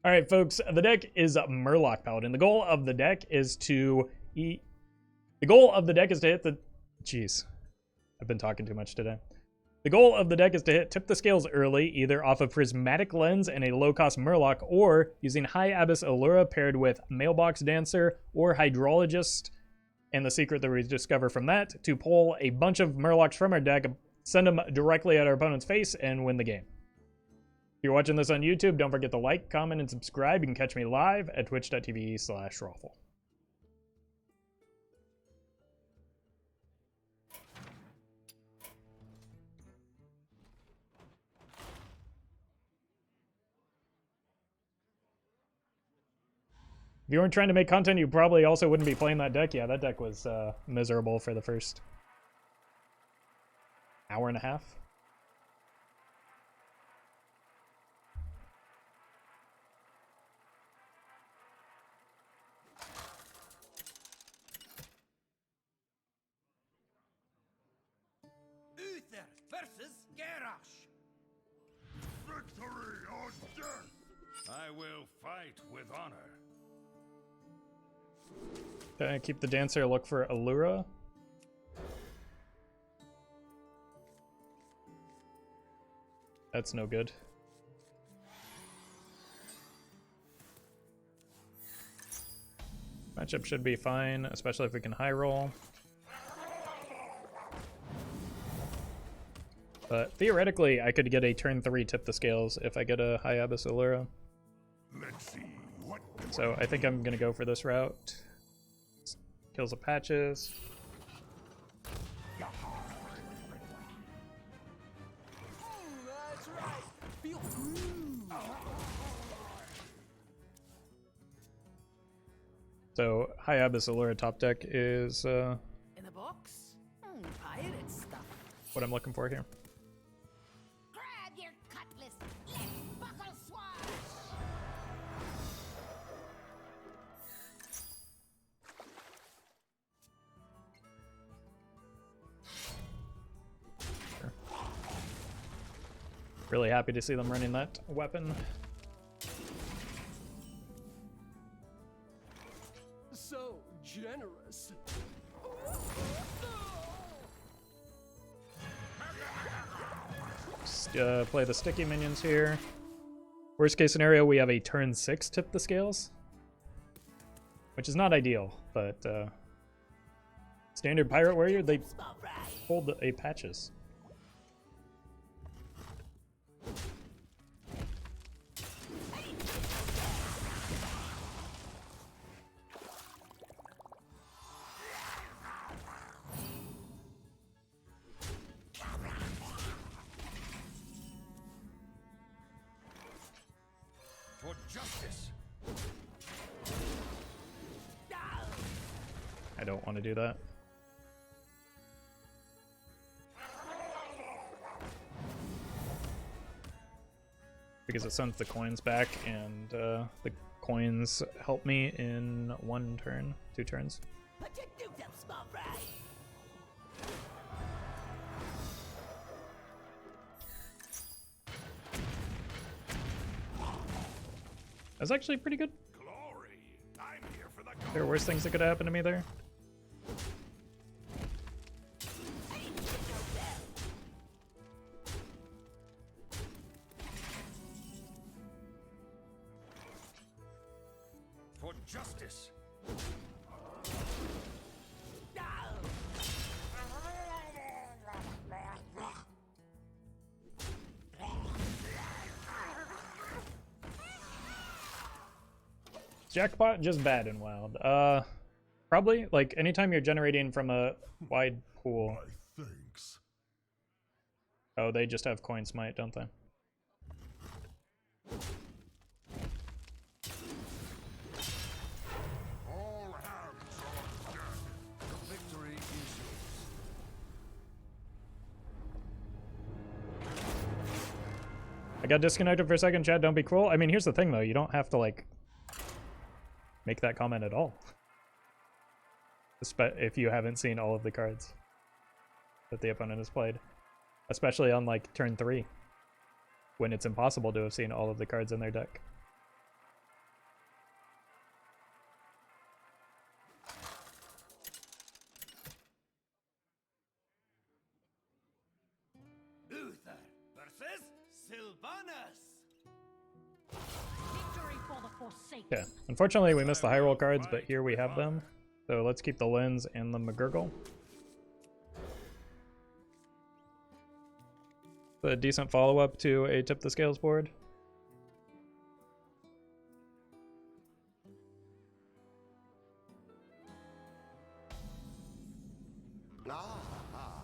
All right, folks, the deck is Murloc Paladin. The goal of the deck is to hit the... Jeez, I've been talking too much today. The goal of the deck is to tip the scales early, either off of Prismatic Lens and a low-cost Murloc, or using high Abbess Alura paired with Mailbox Dancer or Hydrologist, and the secret that we discover from that, to pull a bunch of Murlocs from our deck, send them directly at our opponent's face, and win the game. If you're watching this on YouTube, don't forget to like, comment, and subscribe. You can catch me live at twitch.tv/Roffle. If you weren't trying to make content, you probably also wouldn't be playing that deck. Yeah, that deck was miserable for the first hour and a half. Victory or death! I will fight with honor. Okay, keep the Dancer, look for Alura. That's no good. Matchup should be fine, especially if we can high roll. But theoretically, I could get a turn 3 tip the scales if I get a high Abbess Alura. Let's see what. So I think I'm gonna go for this route. Kills the patches. So high Abbess Alura top deck is In a box? Pirate stuff. what I'm looking for here. Grab your cutlass. Let's buckle swash. Really happy to see them running that weapon. So generous. Play the sticky minions here. Worst case scenario, we have a turn 6 tip the scales, which is not ideal, but standard Pirate Warrior, they hold a patches. For justice. I don't want to do that. Because it sends the coins back, and the coins help me in 1 turn, 2 turns. Put your dukes up, small fry. That's actually pretty good. Glory. I'm here for the There are worse things that could happen to me there. For justice. Jackpot, just bad and wild. Probably, like, anytime you're generating from a wide pool. My thanks. Oh, they just have coin smite, don't they? All hands on deck. Victory is yours. I got disconnected for a second, chat, don't be cruel. I mean, here's the thing, though. You don't have to, like, make that comment at all. If you haven't seen all of the cards that the opponent has played. Especially on, like, turn 3. When it's impossible to have seen all of the cards in their deck. forsake Okay. them. Unfortunately, we missed the high roll cards, but here we have them. So let's keep the Lens and the Mrrgglton. A decent follow-up to a Tip the Scales board. Ah,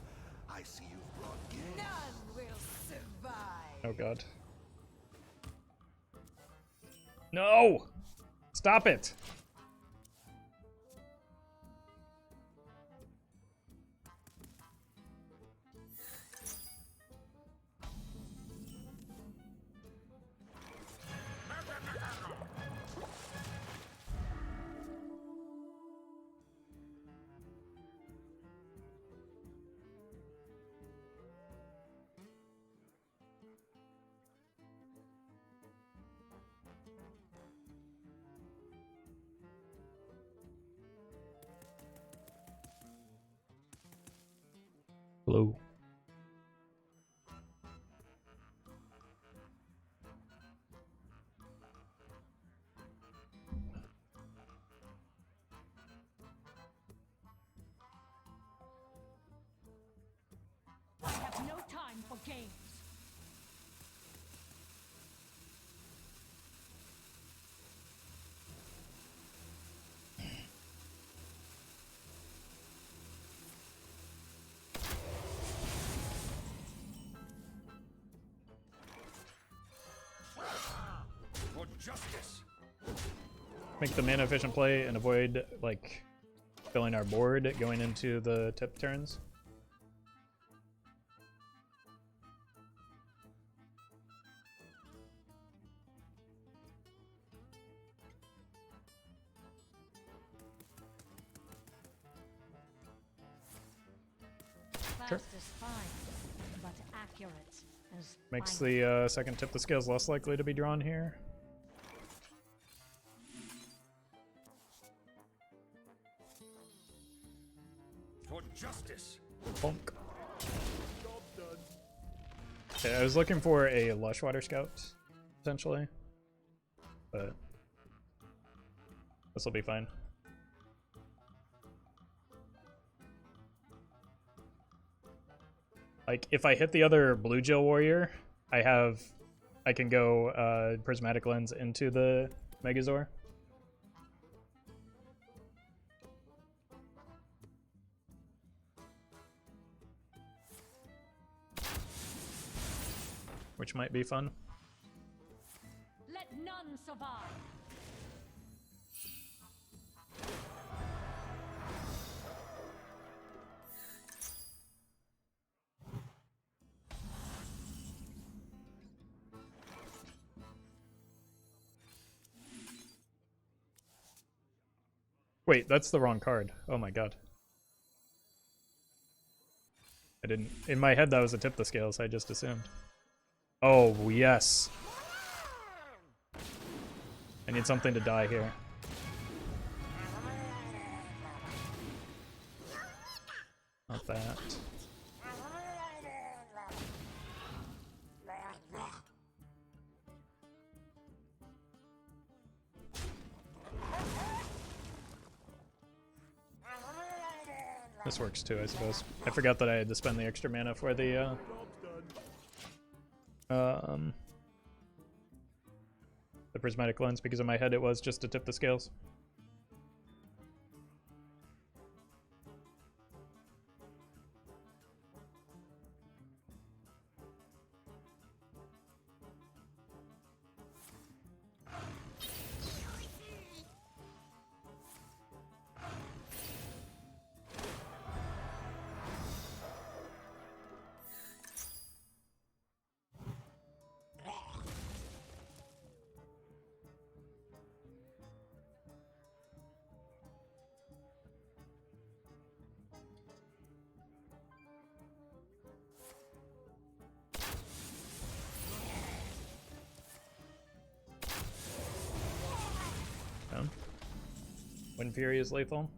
I see you've brought games. None will survive. Oh god. No! Stop it! Hello. I have no time for games. For justice. Make the mana efficient play and avoid, like, filling our board going into the tip turns. Fast is fine, but accurate is Makes fine. the second Tip the Scales less likely to be drawn here. For justice. Bonk. Okay, I was looking for a Lushwater Scout, potentially. But this will be fine. Like, if I hit the other Bluegill Warrior, I can go Prismatic Lens into the Megasaur. Which might be fun. Let none survive. Wait, that's the wrong card. Oh my god. I didn't... In my head that was a Tip the Scales, I just assumed. Oh, yes. I need something to die here. Not that. This works too, I suppose. I forgot that I had to spend the extra mana for the Prismatic Lens, because in my head it was just to Tip the Scales. Wind Fury is lethal.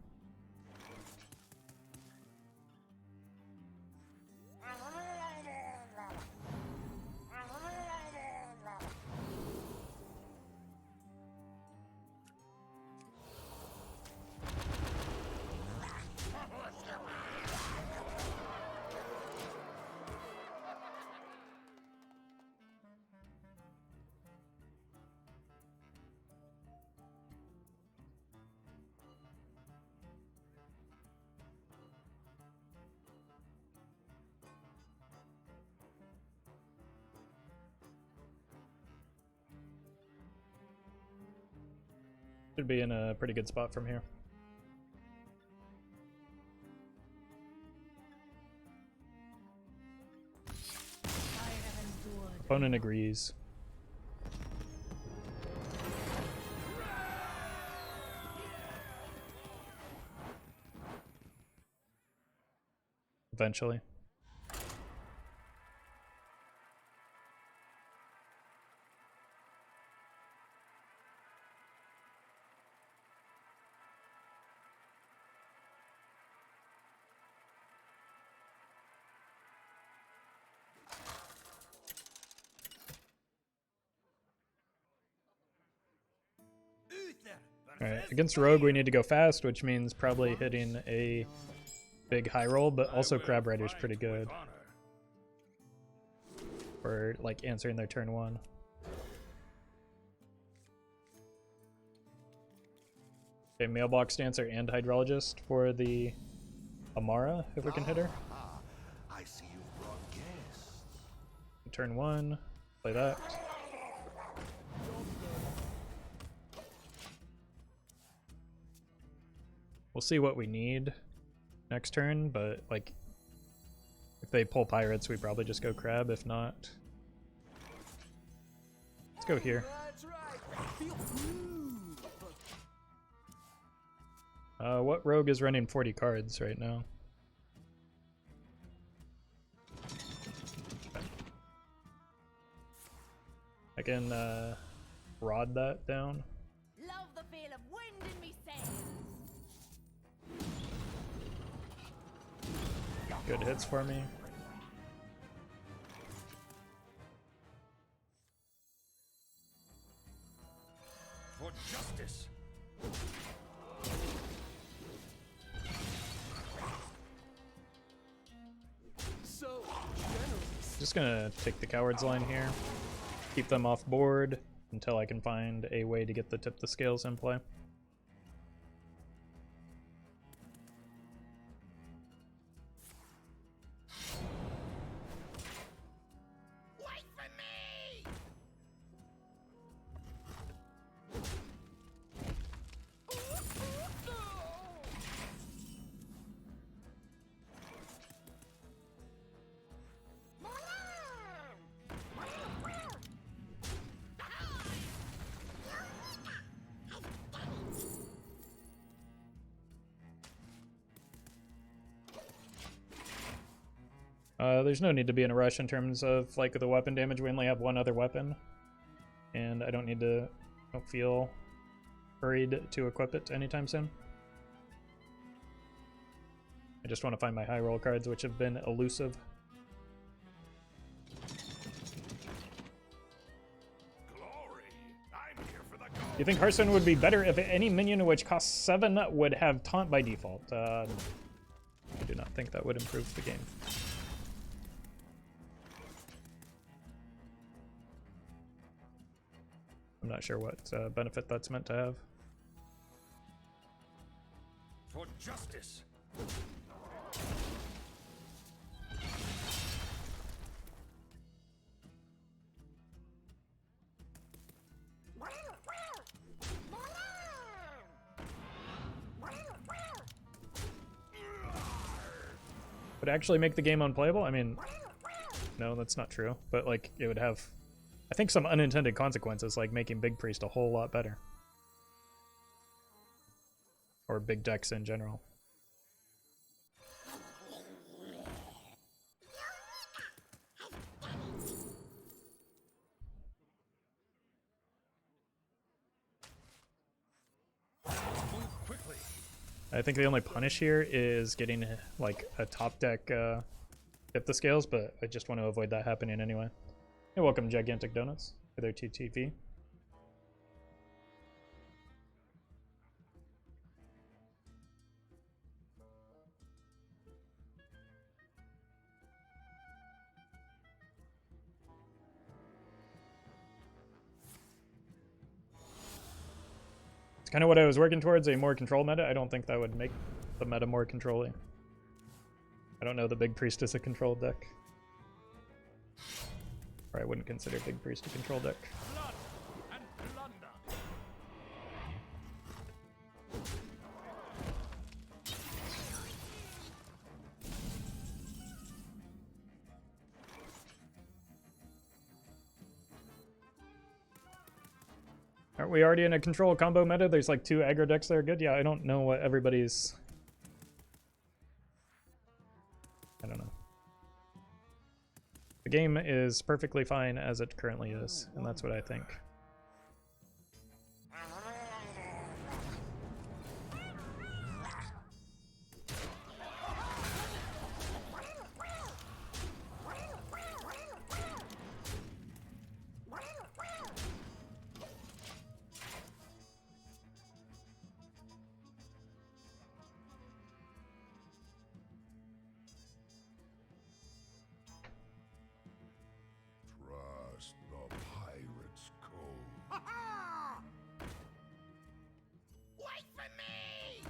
Should be in a pretty good spot from here. Opponent agrees. Eventually. Alright, against Rogue we need to go fast, which means probably hitting a big high roll, but also Crabrider's pretty good for like answering their turn 1. Okay, Mailbox Dancer and Hydrologist for the Amara, if we can hit her. I see you've brought guests. Turn 1, play that. We'll see what we need next turn, but like if they pull pirates, we probably just go crab. If not, let's go here. What rogue is running 40 cards right now? I can rod that down. Love the feel of wind in me sails. Good hits for me. For justice. So generous. Just gonna take the coward's line here. Keep them off board until I can find a way to get the tip the scales in play. There's no need to be in a rush in terms of like the weapon damage. We only have one other weapon, and I don't feel hurried to equip it anytime soon. I just want to find my high roll cards, which have been elusive. Glory. I'm here for the cause. You think Hearthstone would be better if any minion which costs 7 would have taunt by default? I do not think that would improve the game. I'm not sure what benefit that's meant to have. For justice. Would it actually make the game unplayable? I mean, no, that's not true. But like, it would have, I think, some unintended consequences, like making Big Priest a whole lot better. Or big decks in general. I think the only punish here is getting like a top deck tip the scales, but I just want to avoid that happening anyway. Hey, welcome Gigantic Donuts for their TTV. Kind of what I was working towards, a more control meta. I don't think that would make the meta more controlling. I don't know the Big Priest is a control deck. Or I wouldn't consider Big Priest a control deck. Blood and plunder. Aren't we already in a control combo meta? There's like 2 aggro decks that are good. Yeah, I don't know what everybody's... I don't know. The game is perfectly fine as it currently is, and that's what I think. Trust the pirate's code. Wait for me!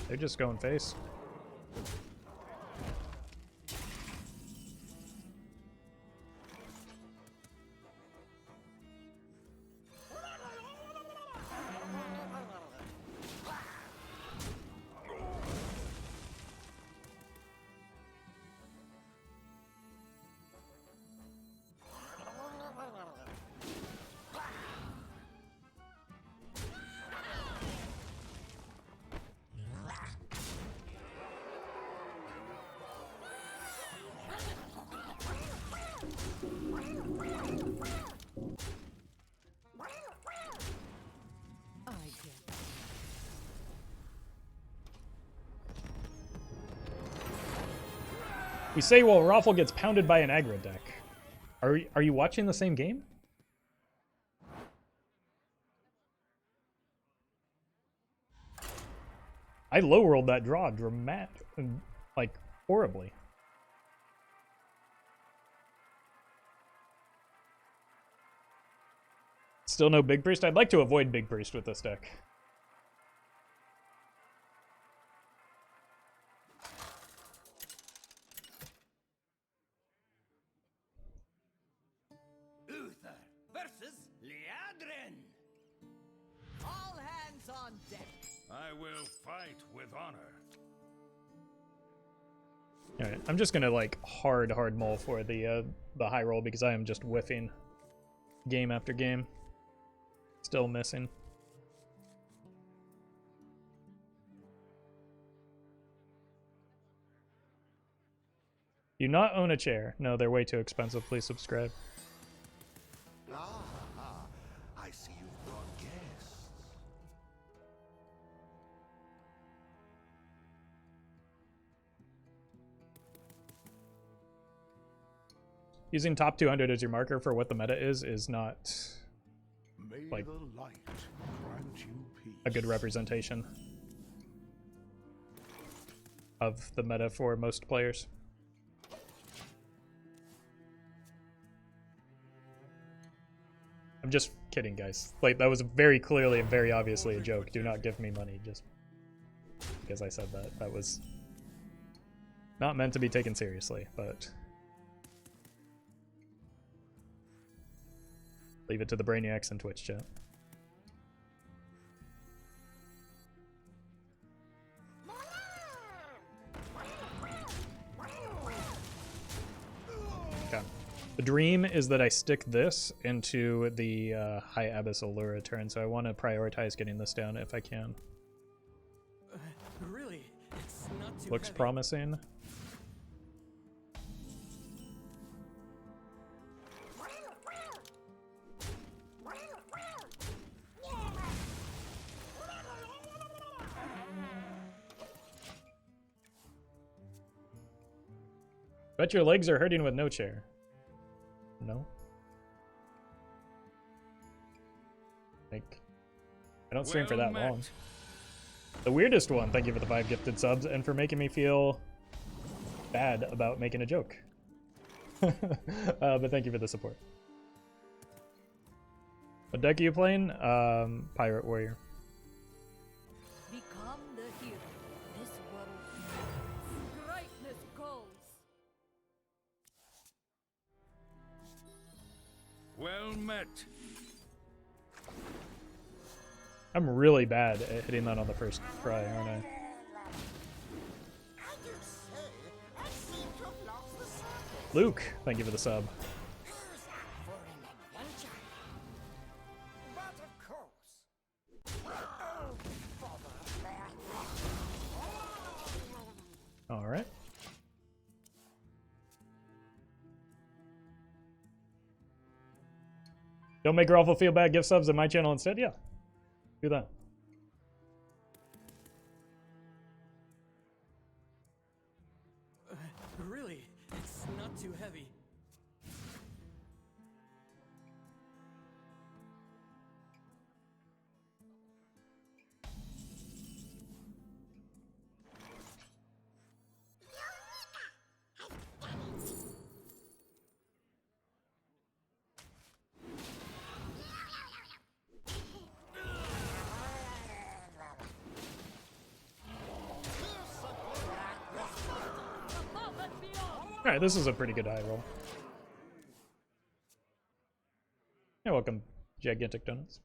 They're just going face. We say while Roffle gets pounded by an aggro deck. Are you watching the same game? I low-rolled that draw like horribly. Still no Big Priest? I'd like to avoid Big Priest with this deck. Uther versus Liadrin. All hands on deck. I will fight with honor. Alright, I'm just gonna like hard mull for the high roll because I am just whiffing game after game. Still missing. Do not own a chair. No, they're way too expensive. Please subscribe. Ah, I see you've brought guests. Using top 200 as your marker for what the meta is not May like the light grant you peace. a good representation of the meta for most players. I'm just kidding, guys. Like, that was very clearly and very obviously a joke. Do not give me money just because I said that. That was not meant to be taken seriously, but leave it to the brainiacs in Twitch chat. Okay. The dream is that I stick this into the high Abbess Alura turn, so I want to prioritize getting this down if I can. Really? It's not too Looks heavy. promising. Bet your legs are hurting with no chair. No? Like, I don't stream for that long. The weirdest one, thank you for the 5 gifted subs, and for making me feel bad about making a joke. But thank you for the support. What deck are you playing? Pirate Warrior. Become the hero. This world Greatness calls. Well met. I'm really bad at hitting that on the first try, aren't I? I do say, I seem to have lost the circle. Luke, thank you for the sub. Don't make Roffle feel bad. Give subs in my channel instead. Yeah, do that. Really, it's not too heavy. Alright, this is a pretty good high roll. You're welcome, Gigantic Donuts.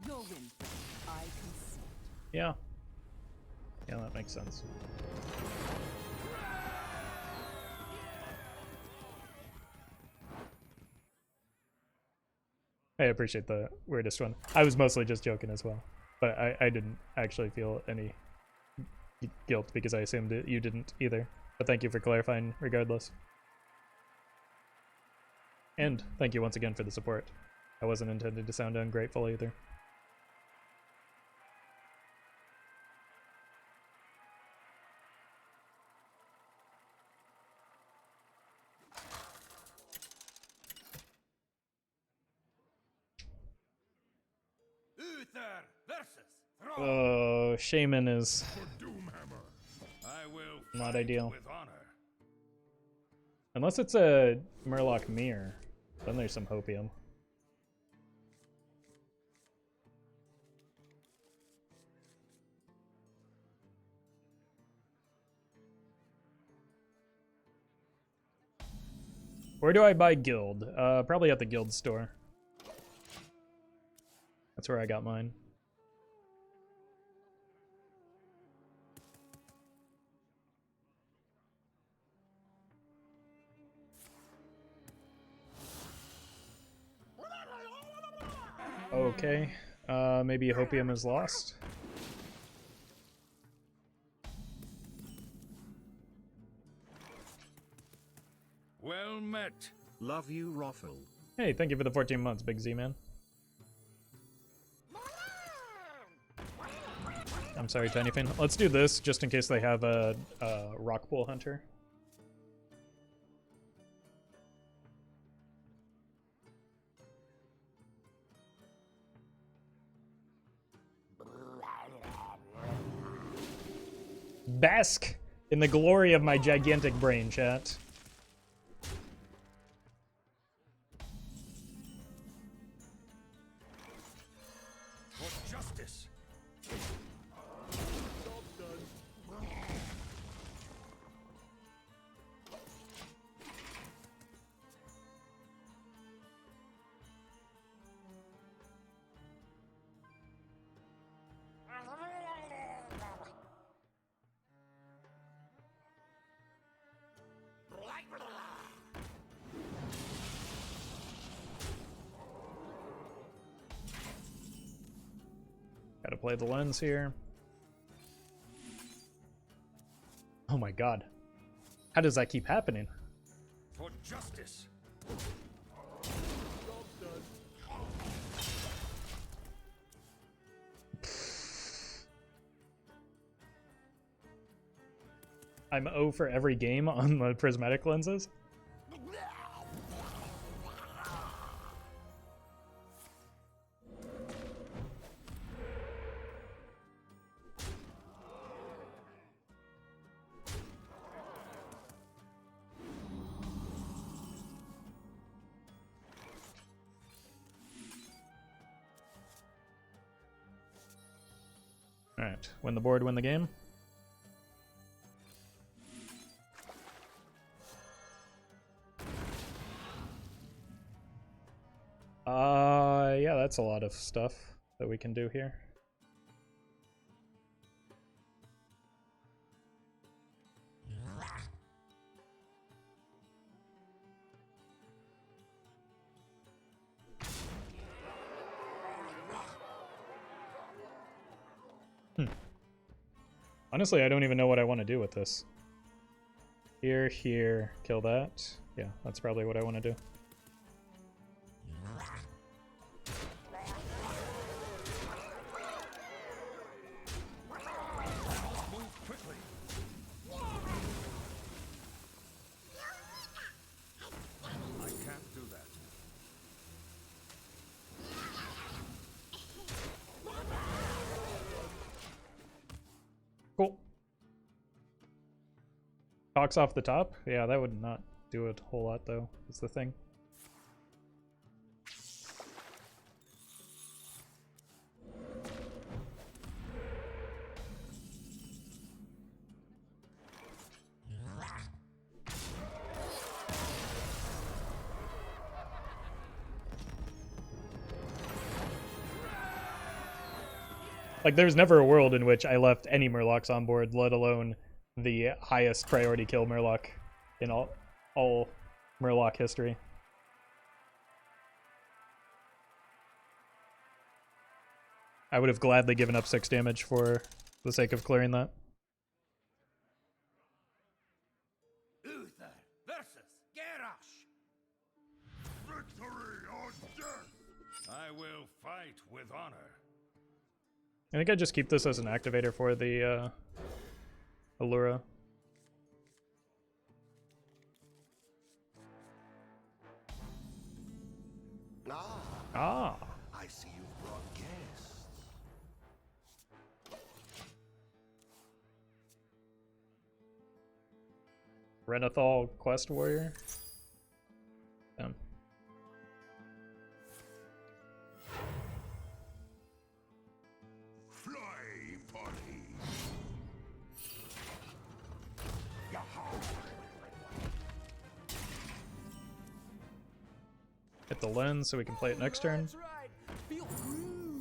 Your win. I concede. Yeah. Yeah, that makes sense. I appreciate the weirdest one. I was mostly just joking as well. But I didn't actually feel any guilt because I assumed you didn't either. But thank you for clarifying regardless. And thank you once again for the support. I wasn't intended to sound ungrateful either. Uther versus Thrall. Oh, Shaman is For Doomhammer, I will not fight ideal. with honor. Unless it's a Murloc Mirror, then there's some hopium. Where do I buy guild? Probably at the guild store. That's where I got mine. Okay. Maybe hopium is lost. Well met. Love you, Roffle. Hey, thank you for the 14 months, Big Z man. I'm sorry, Tinyfin. Let's do this just in case they have a rock pool hunter. Bask in the glory of my gigantic brain, chat. For justice. Gotta play the lens here. Oh my god. How does that keep happening? For justice. I'm O for every game on the prismatic lenses. Alright, win the board, win the game. Yeah, that's a lot of stuff that we can do here. Honestly, I don't even know what I want to do with this. Here, kill that. Yeah, that's probably what I want to do. Move quickly. I can't do that. Cool. Talks off the top? Yeah, that would not do a whole lot, though, is the thing. Like, there's never a world in which I left any Murlocs on board, let alone the highest priority kill Murloc in all Murloc history. I would have gladly given up 6 damage for the sake of clearing that. Uther versus Garrosh. Victory or death. I will fight with honor. I think I just keep this as an activator for the Alura. Ah. I see you've brought guests. Renathal Quest Warrior. Fly, party. Hit the lens so we can play it next turn. That's right. Feel groove.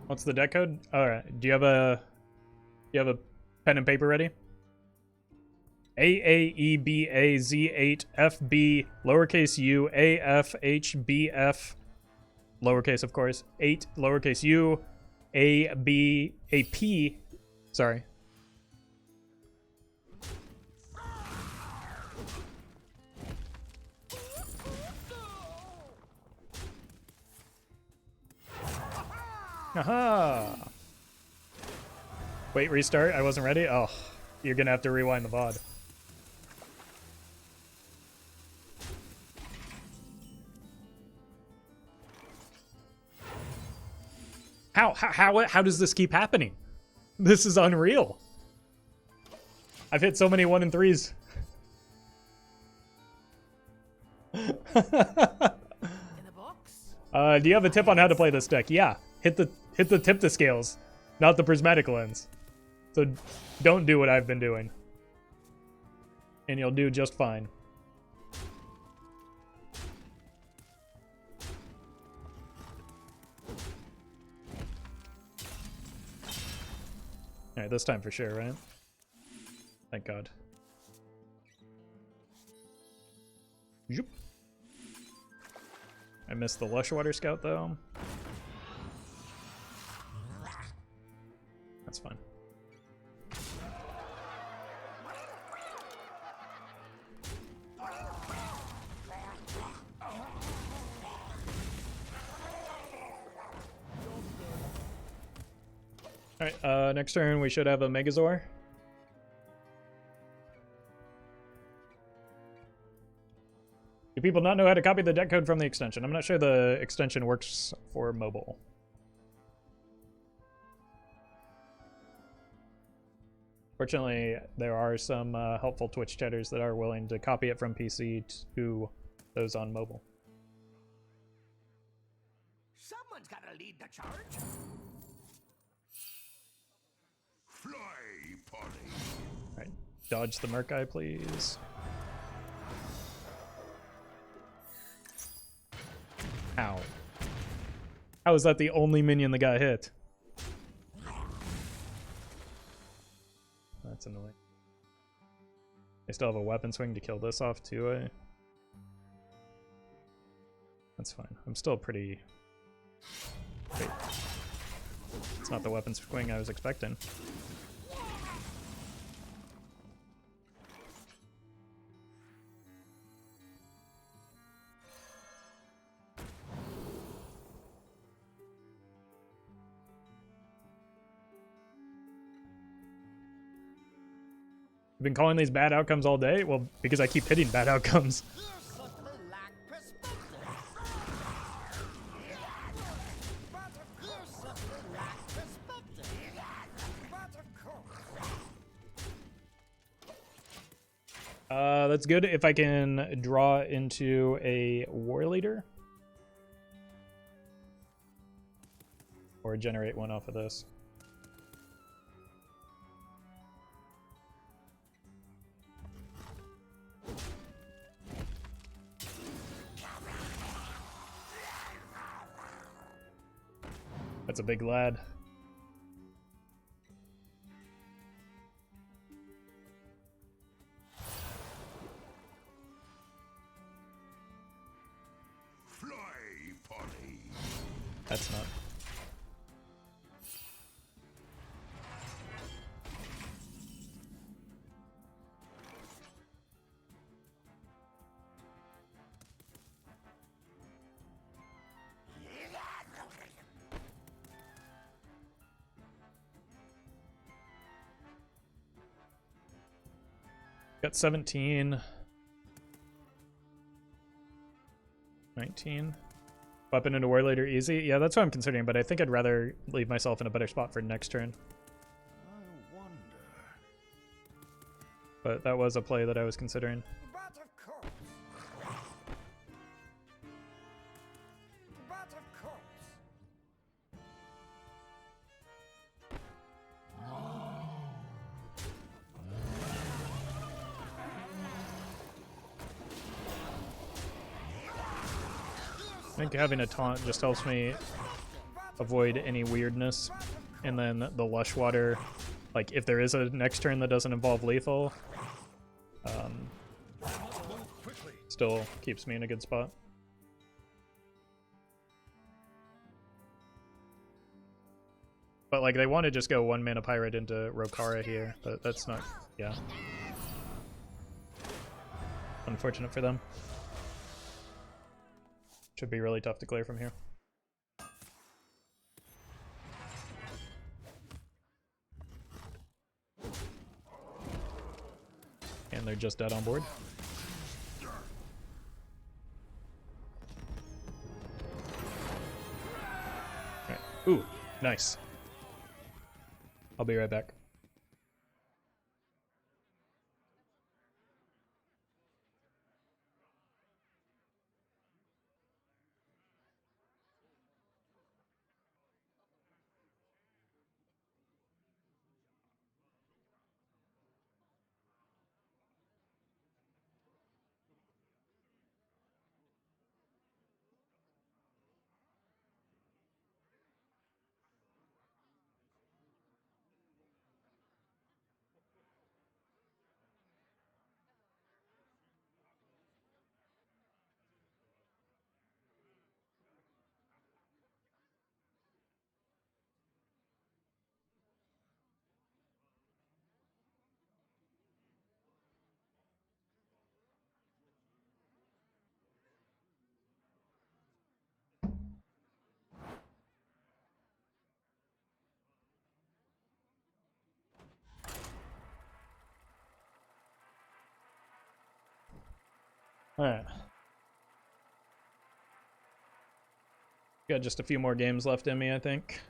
What's the deck code? Alright, do you have a pen and paper ready? AAEBAZ8FB lowercase u AFHBF lowercase, of course, 8 lowercase u AP, sorry. Aha! Wait, restart? I wasn't ready? Oh, you're gonna have to rewind the VOD. How does this keep happening? This is unreal. I've hit so many 1 and 3s. In the box? Do you have a tip on how to play this deck? Yeah, hit the tip to scales, not the prismatic lens. So don't do what I've been doing, and you'll do just fine. Alright, this time for sure, right? Thank God. Yoop. I missed the Lushwater Scout, though. That's fine. Alright, next turn we should have a Megasaur. Do people not know how to copy the deck code from the extension? I'm not sure the extension works for mobile. Fortunately, there are some helpful Twitch chatters that are willing to copy it from PC to those on mobile. Someone's gotta lead the charge. Fly, party. Alright, dodge the Murk-Eye, please. Ow. How is that the only minion that got hit? That's annoying. I still have a weapon swing to kill this off too, eh? That's fine. I'm still pretty... Wait. It's not the weapon swing I was expecting. I've been calling these bad outcomes all day? Well, because I keep hitting bad outcomes. That's good if I can draw into a Warleader. Or generate one off of this. That's a big lad. Fly, potty. That's not. Got 17. 19. Weapon into Warleader easy? Yeah, that's what I'm considering, but I think I'd rather leave myself in a better spot for next turn. I wonder. But that was a play that I was considering. Buttercup. Buttercup. I think having a taunt just helps me avoid any weirdness. And then the Lushwater, like if there is a next turn that doesn't involve lethal, still keeps me in a good spot. But like they want to just go 1 mana pirate into Rokara here, but that's not, yeah. Unfortunate for them. Should be really tough to clear from here. And they're just dead on board. Right. Ooh, nice. I'll be right back. Alright. Got just a few more games left in me, I think.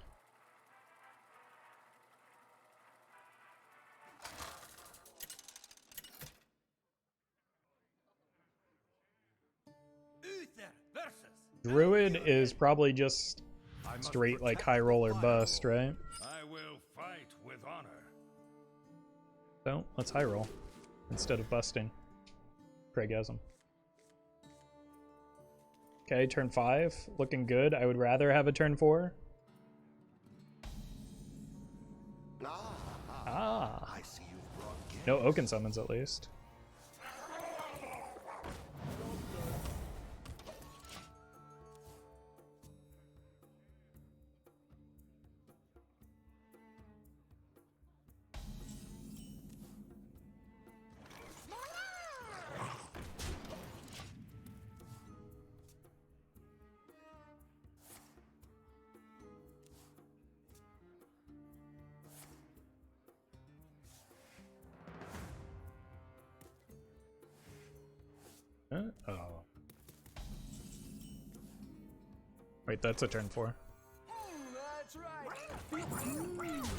Uther versus Druid is probably just I must straight like protect high roll or the wild. bust, right? I will fight with honor. So let's high roll instead of busting. Craigasm. Okay, turn 5, looking good. I would rather have a turn 4. Ah, I see you brought gifts. no Oaken summons at least. Oh. Wait, that's a turn 4. That's right. Feel groove.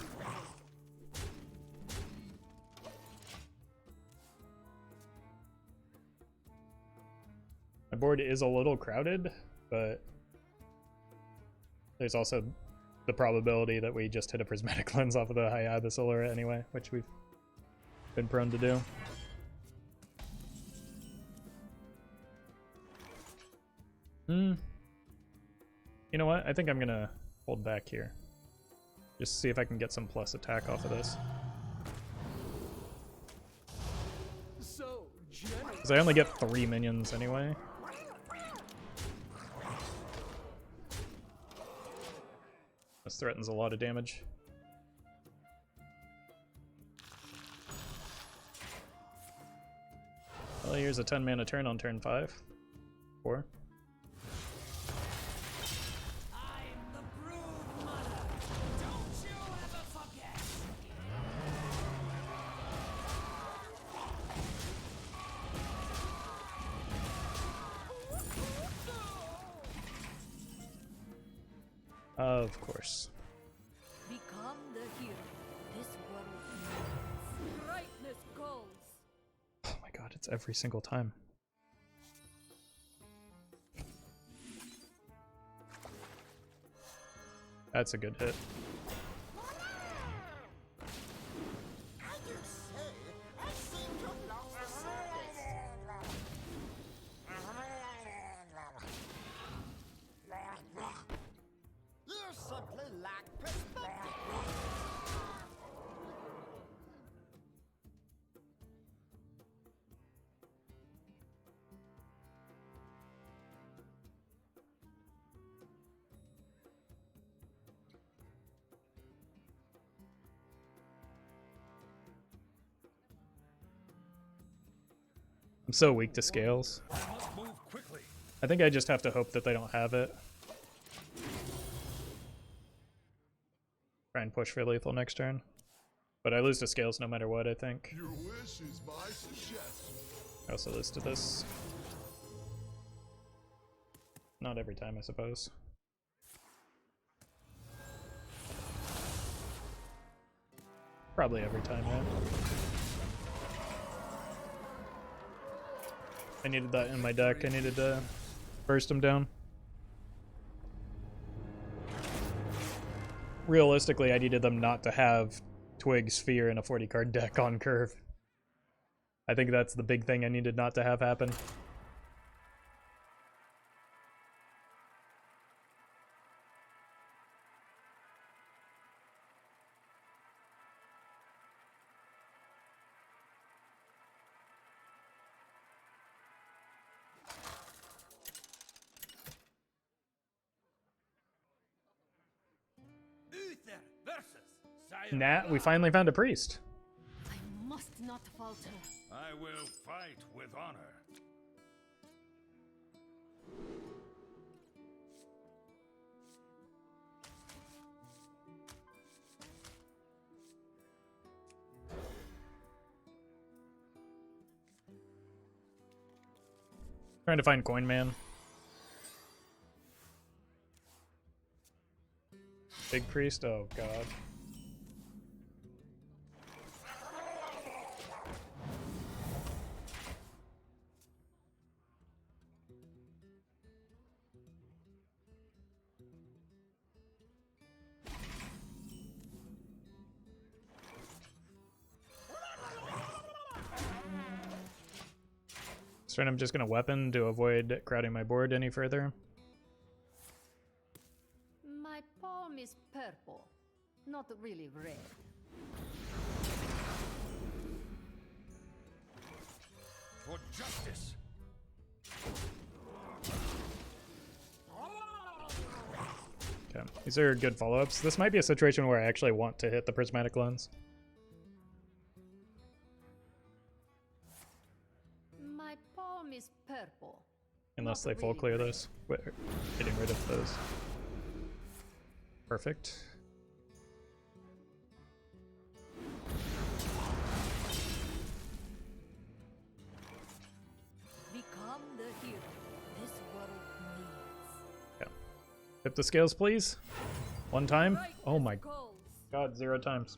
My board is a little crowded, but there's also the probability that we just hit a Prismatic Lens off of the high Abbess Alura anyway, which we've been prone to do. You know what? I think I'm gonna hold back here. Just see if I can get some plus attack off of this. So generous. Because I only get 3 minions anyway. This threatens a lot of damage. Well, here's a 10 mana turn on turn 5. 4. I'm the brood mother. Don't you ever forget. Of course. Become the hero. This world needs brightness goals. Oh my god, it's every single time. That's a good hit. You simply lack perspective. I'm so weak to scales. I must move quickly. I think I just have to hope that they don't have it. Try and push for lethal next turn. But I lose to scales no matter what, I think. Your wish is my suggestion. I also lose to this. Not every time, I suppose. Probably every time, yeah. I needed that in my deck. I needed to burst him down. Realistically, I needed them not to have Twig, Sphere, and a 40-card deck on curve. I think that's the big thing I needed not to have happen. Uther versus Nat, we finally found a priest. I must not falter. I will fight with honor. Trying to find Coin Man. Big priest? Oh god. So I'm just gonna weapon to avoid crowding my board any further. My palm is purple, not really red. For justice. Okay, these are good follow-ups. This might be a situation where I actually want to hit the Prismatic Lens. My palm is purple. Unless they full clear this. Getting rid of those. Perfect. Become Tip the scales, please. One time. Oh Brightness my calls. god, 0 times.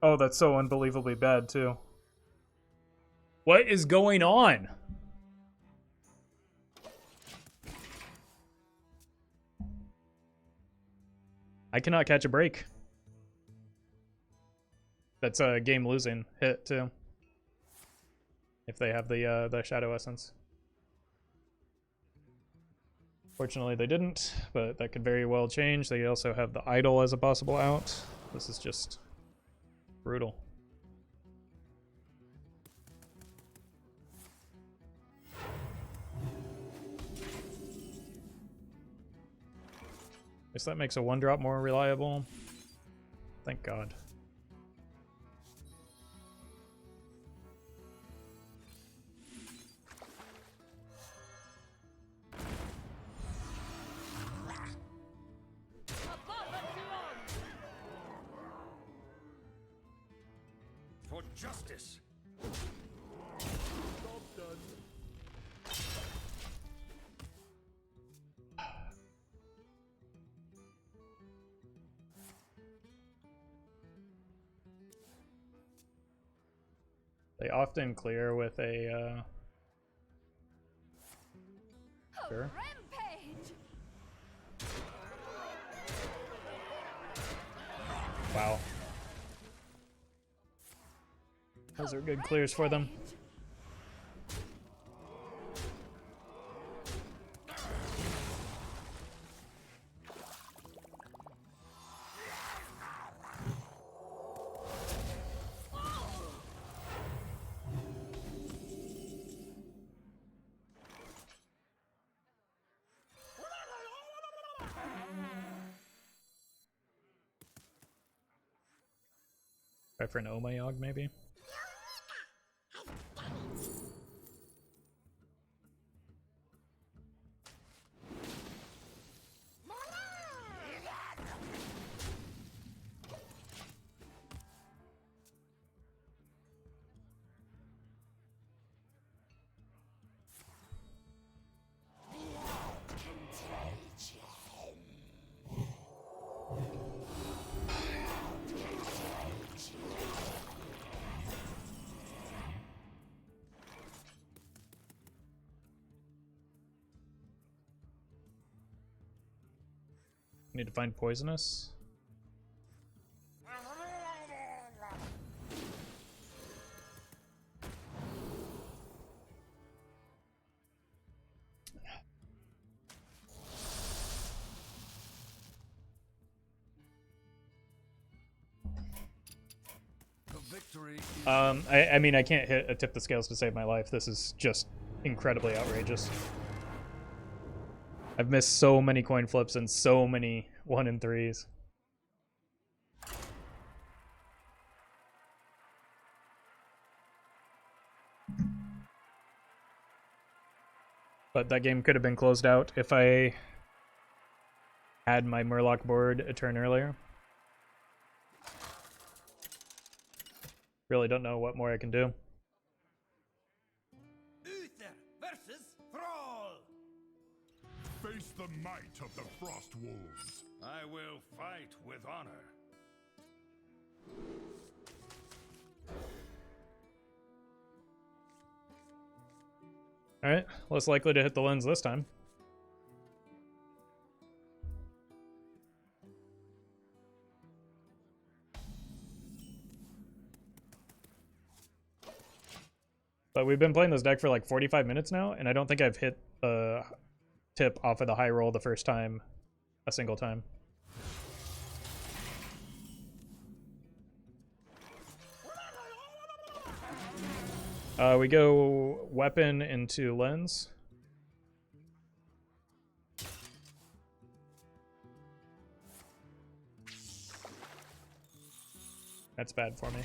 Oh, that's so unbelievably bad, too. What is going on? I cannot catch a break. That's a game losing hit, too. If they have the Shadow Essence. Fortunately, they didn't, but that could very well change. They also have the Idol as a possible out. This is just brutal. Guess that makes a 1-drop more reliable. Thank God. For justice. They often clear with a, sure. Rampage! Wow. Those are good clears for them. Try for an Omayog, maybe? Need to find poisonous. The victory is I mean, I can't hit a tip the scales to save my life. This is just incredibly outrageous. I've missed so many coin flips and so many 1 and 3s. But that game could have been closed out if I had my Murloc board a turn earlier. Really don't know what more I can do. Uther versus Thrall. face the might of the Frost Wolves. I will fight with honor. Alright, less likely to hit the lens this time. But we've been playing this deck for like 45 minutes now, and I don't think I've hit a tip off of the high roll the first time, a single time. We go weapon into lens. That's bad for me.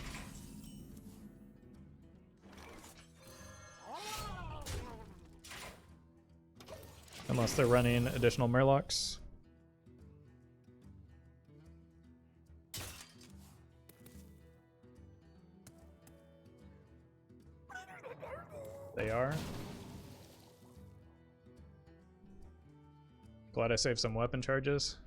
Unless they're running additional Murlocs. They are. Glad I saved some weapon charges.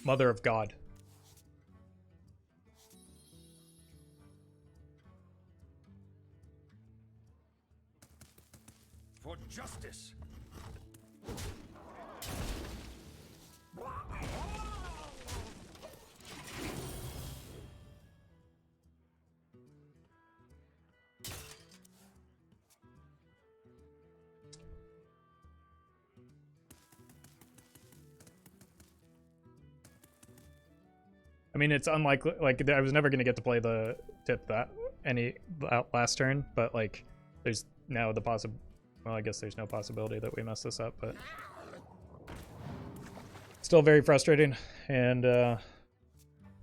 Mother of God. For justice. I mean, it's unlikely. Like, I was never gonna get to play the tip that last turn, but like, there's now the well, I guess there's no possibility that we mess this up, but still very frustrating, and they're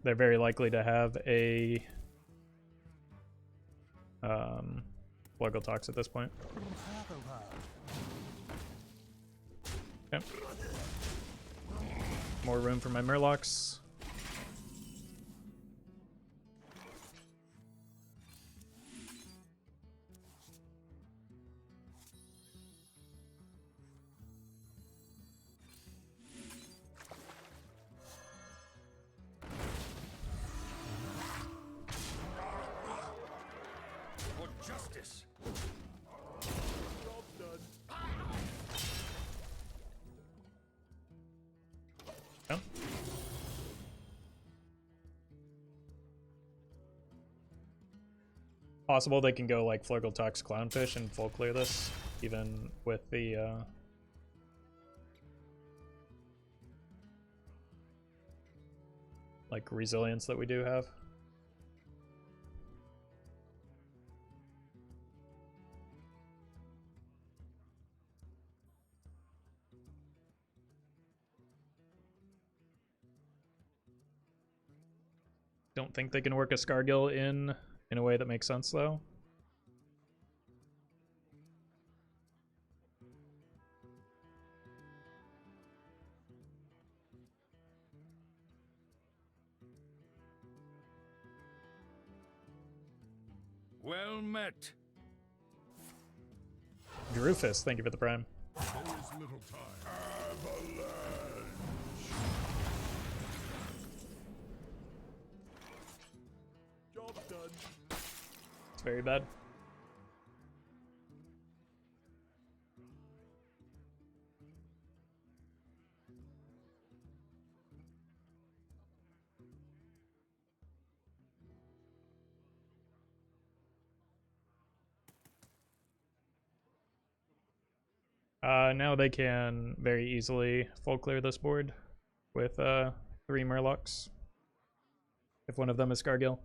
very likely to have a Bluegill Tox at this point. Okay. More room for my Murlocs. Possible they can go like Bluegill Tox Clownfish and full clear this, even with the like resilience that we do have. Don't think they can work a Scargill in a way that makes sense, though. Well met. Drufus, thank you for the prime. There is little time. Avalanche. Job done. It's very bad. Now they can very easily full clear this board with 3 Murlocs, if one of them is Scargill.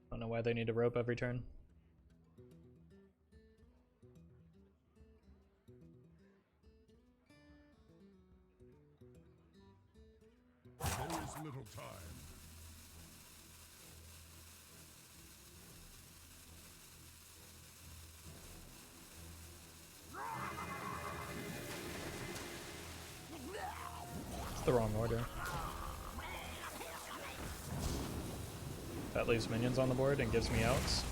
Don't know why they need to rope every turn. There is little time. It's the wrong order. That leaves minions on the board and gives me outs.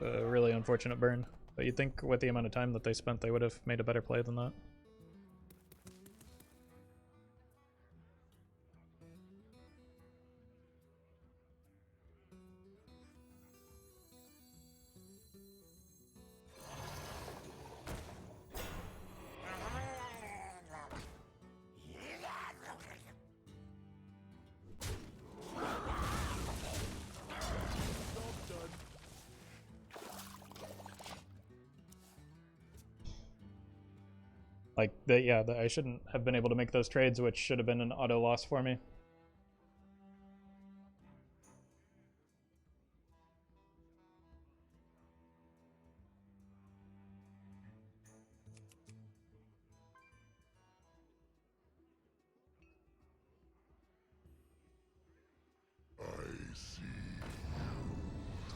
A really unfortunate burn. But you'd think with the amount of time that they spent, they would have made a better play than that. Like, I shouldn't have been able to make those trades, which should have been an auto loss for me.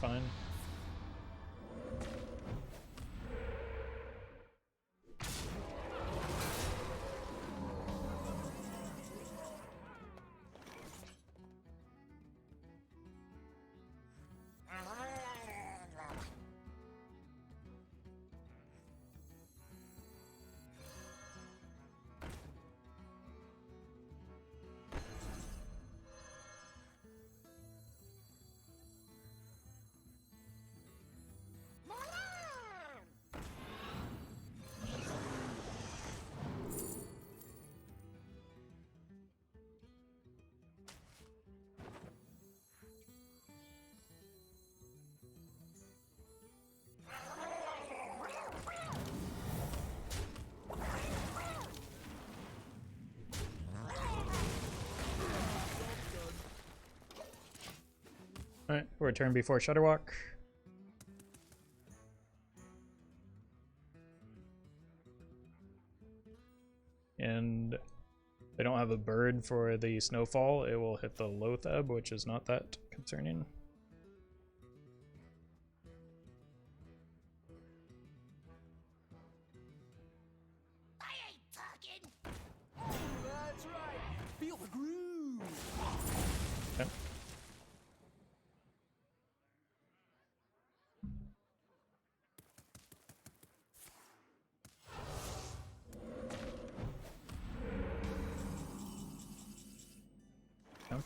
fine. Alright, we're turn before Shudderwalk. And they don't have a bird for the snowfall. It will hit the Loatheb, which is not that concerning. I ain't talking. That's right. Feel the groove. Okay. Okay.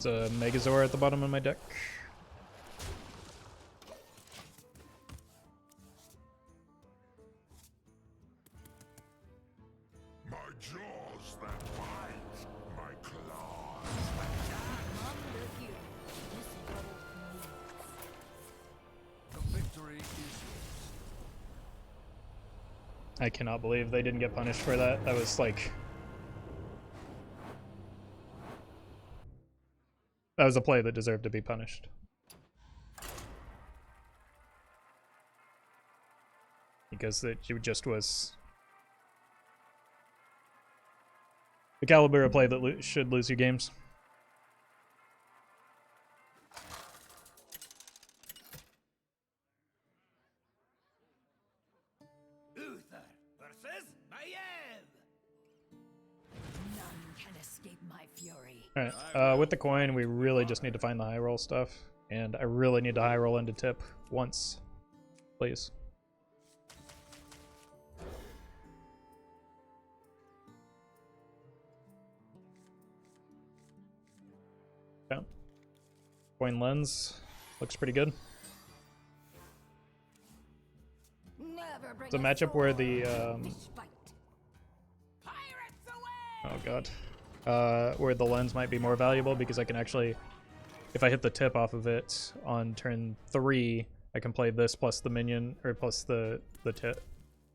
There's a Megasaur at the bottom of my deck. My jaws that bite, my claws. Come the hero this world needs. The victory is yours. I cannot believe they didn't get punished for that. That was like... That was a play that deserved to be punished. Because it just was... the caliber of play that should lose you games. Uther versus Mayev. None can escape my fury. Alright, with the coin, we really just need to find the high roll stuff. And I really need to high roll into tip once. Please. Okay. Coin lens. Looks pretty good. Never bring It's a matchup where the... Despite. Pirates away. oh god. Where the lens might be more valuable because I can actually... if I hit the tip off of it on turn 3, I can play this plus the minion, or plus the tip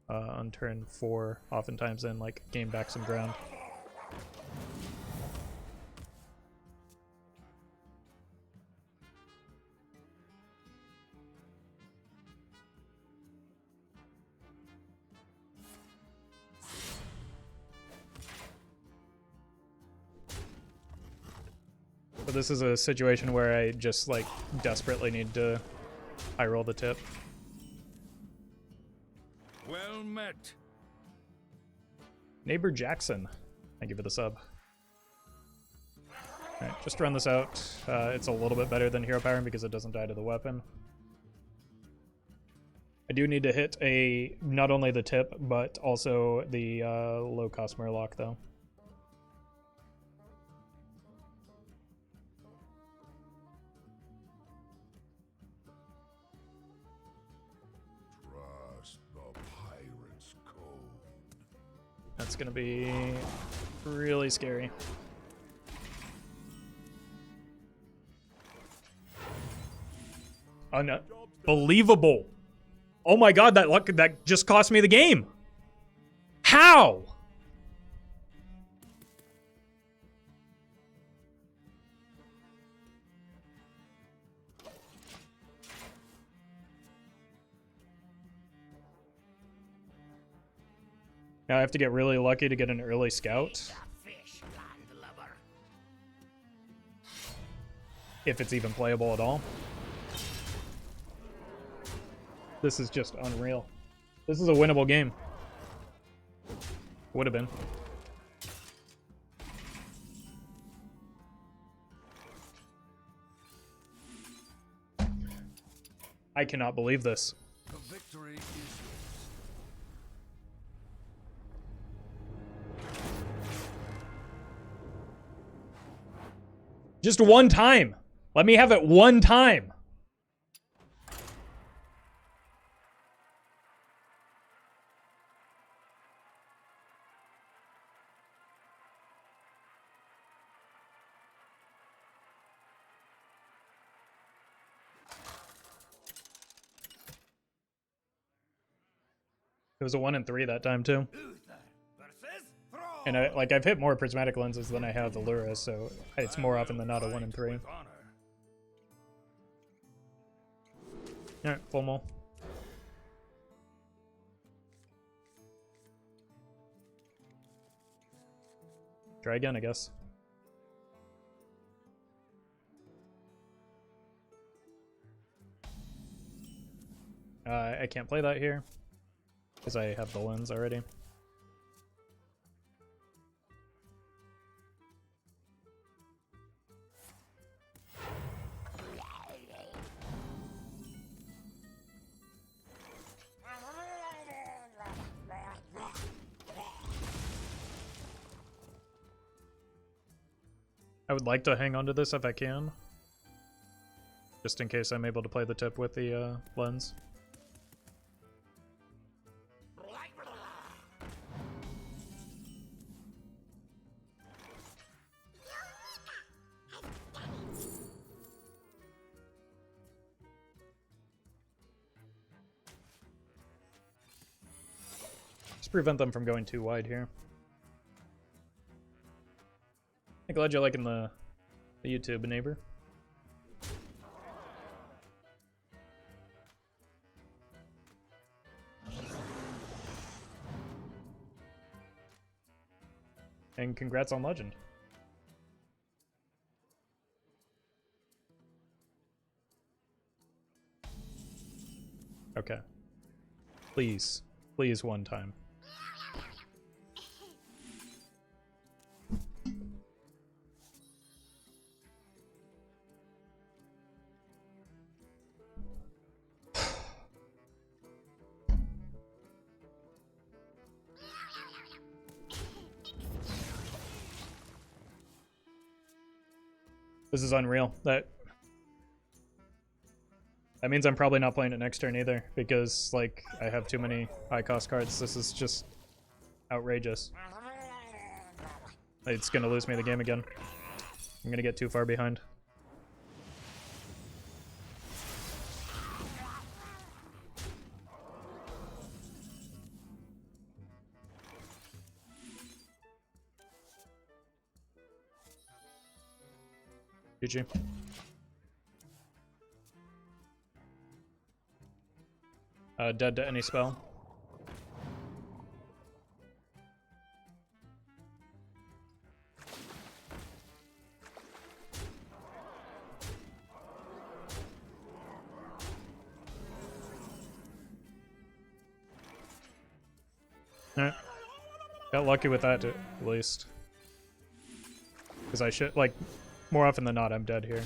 on turn 4, oftentimes, and like gain back some ground. So this is a situation where I just like desperately need to high roll the tip. Well met. Neighbor Jackson, thank you for the sub. Alright, just run this out. It's a little bit better than Hero Power because it doesn't die to the weapon. I do need to hit not only the tip, but also the low-cost Murloc, though. Trust the pirate's code. That's gonna be really scary. Unbelievable! Oh my god, that luck, that just cost me the game! How? Now I have to get really lucky to get an early scout. If it's even playable at all. This is just unreal. This is a winnable game. Would have been. I cannot believe this. The victory is Just one time. Let me have it one time. It was a 1 and 3 that time too. And I've hit more prismatic lenses than I have Alura, so it's more often than not a 1 and 3. Alright, full mull. Try again, I guess. I can't play that here because I have the lens already. I would like to hang on to this if I can. Just in case I'm able to play the tip with the lens. Just prevent them from going too wide here. I'm glad you're liking the YouTube, neighbor. And congrats on Legend. Okay. Please. Please one time. This is unreal. That means I'm probably not playing it next turn either, because like I have too many high cost cards. This is just outrageous. It's gonna lose me the game again. I'm gonna get too far behind. GG. Dead to any spell. Alright. Got lucky with that at least. Because I should, like, more often than not, I'm dead here.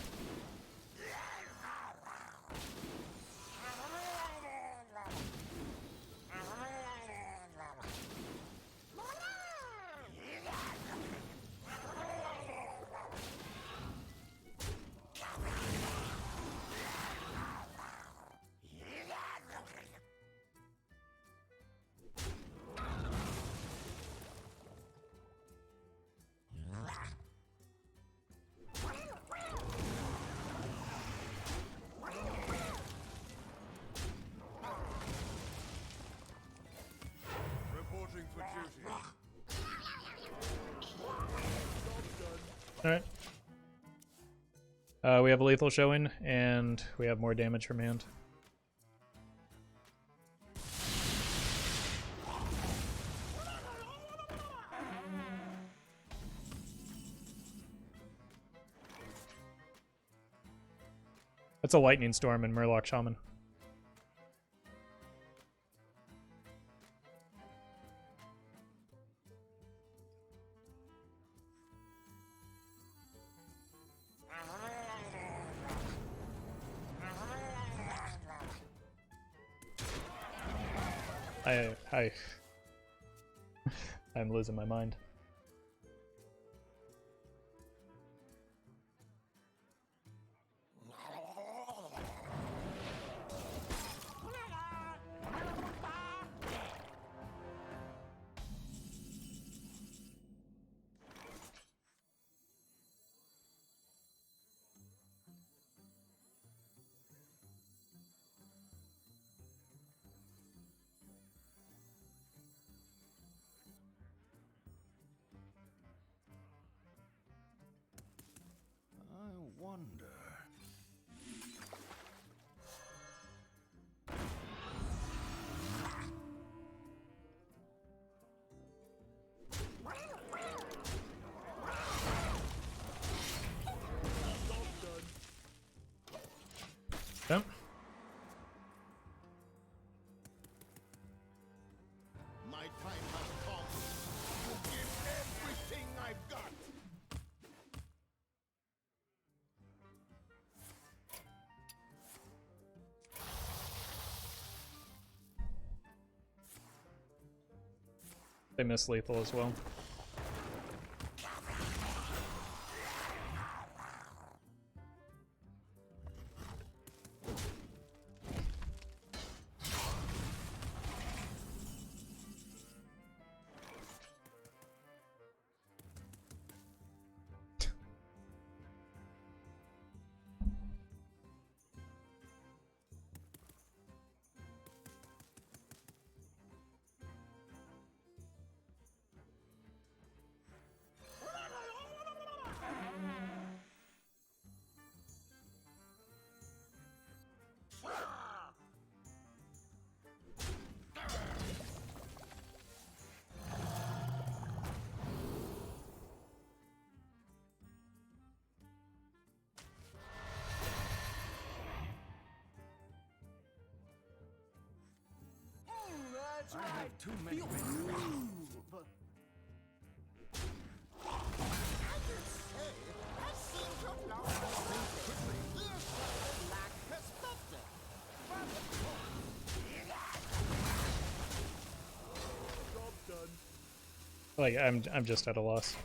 Alright. We have a lethal showing, and we have more damage from hand. That's a lightning storm in Murloc Shaman. I'm losing my mind. I wonder. Yep. My time has come to give everything I've got. They miss lethal as well. That's I right. have too many Feel regrets. groove. I can say that seems to blow quickly. Here's something like perspective. Job done. Like I'm just at a loss.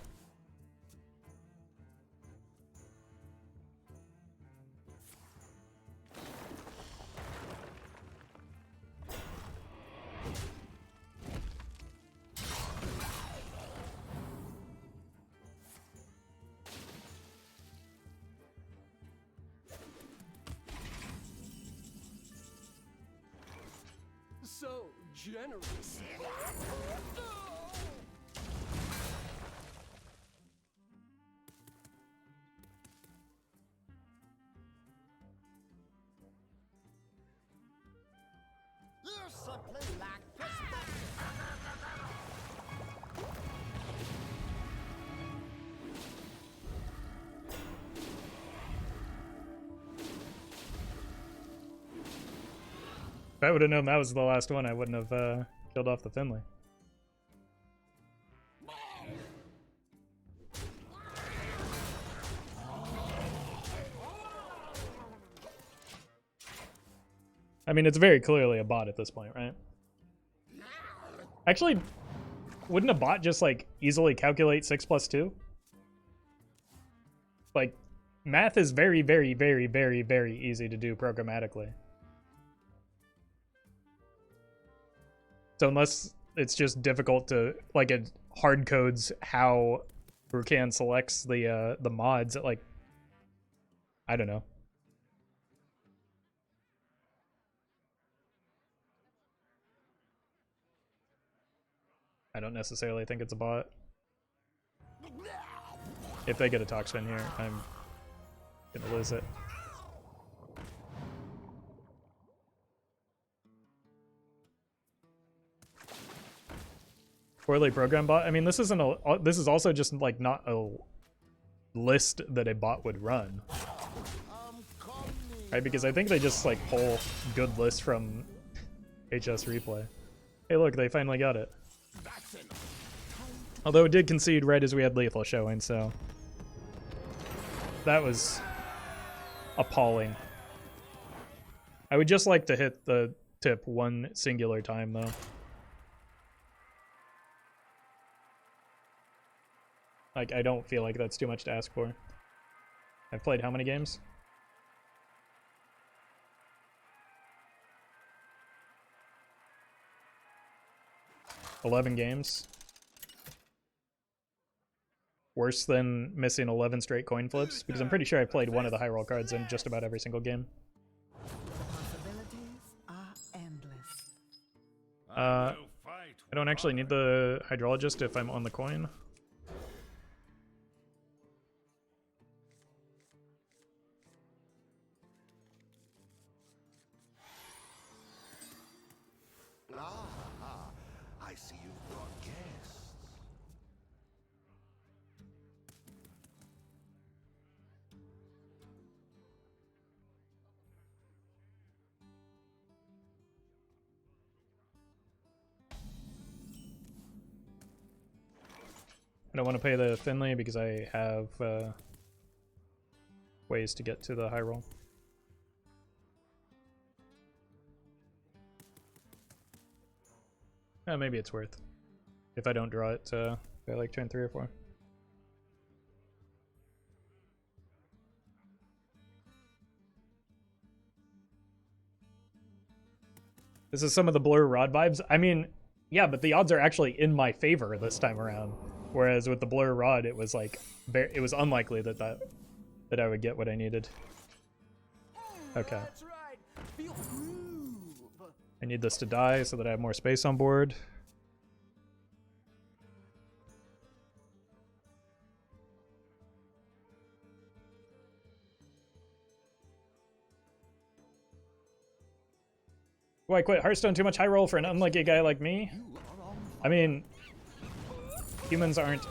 So generous. Here's something like perspective. If I would have known that was the last one, I wouldn't have killed off the Finley. I mean, it's very clearly a bot at this point, right? Actually, wouldn't a bot just, like, easily calculate 6 plus 2? Like, math is very, very, very, very, very easy to do programmatically. So unless it's just difficult to, like, it hard codes how Rukan selects the mods, like, I don't know. I don't necessarily think it's a bot. If they get a Toxfin here, I'm gonna lose it. Poorly programmed bot. I mean, this isn't a. This is also just like not a list that a bot would run, right? Because I think they just like pull good lists from HS Replay. Hey, look, they finally got it. Although it did concede right as we had lethal showing, so that was appalling. I would just like to hit the tip one singular time, though. Like, I don't feel like that's too much to ask for. I've played how many games? $11 games. Worse than missing 11 straight coin flips, because I'm pretty sure I played one of the high roll cards in just about every single game. Possibilities are endless. I don't actually need the Hydrologist if I'm on the coin. I see you've brought guests. I don't want to pay the Finley because I have ways to get to the high roll. Maybe it's worth if I don't draw it by like turn 3 or 4. This is some of the Blur Rod vibes. I mean, yeah, but the odds are actually in my favor this time around. Whereas with the Blur Rod, it was like it was unlikely that I would get what I needed. Okay. That's right. Feel groove. I need this to die so that I have more space on board. Do I quit Hearthstone too much high roll for an unlucky guy like me? I mean, humans aren't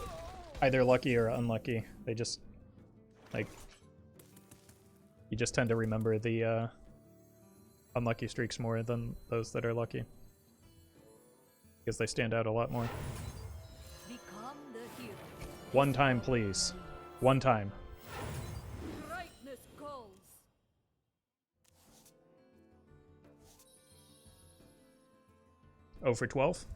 either lucky or unlucky. They just, like, you just tend to remember the unlucky streaks more than those that are lucky. Because they stand out a lot more. Become the hero. One time, please. One time. Brightness calls. Oh for 12?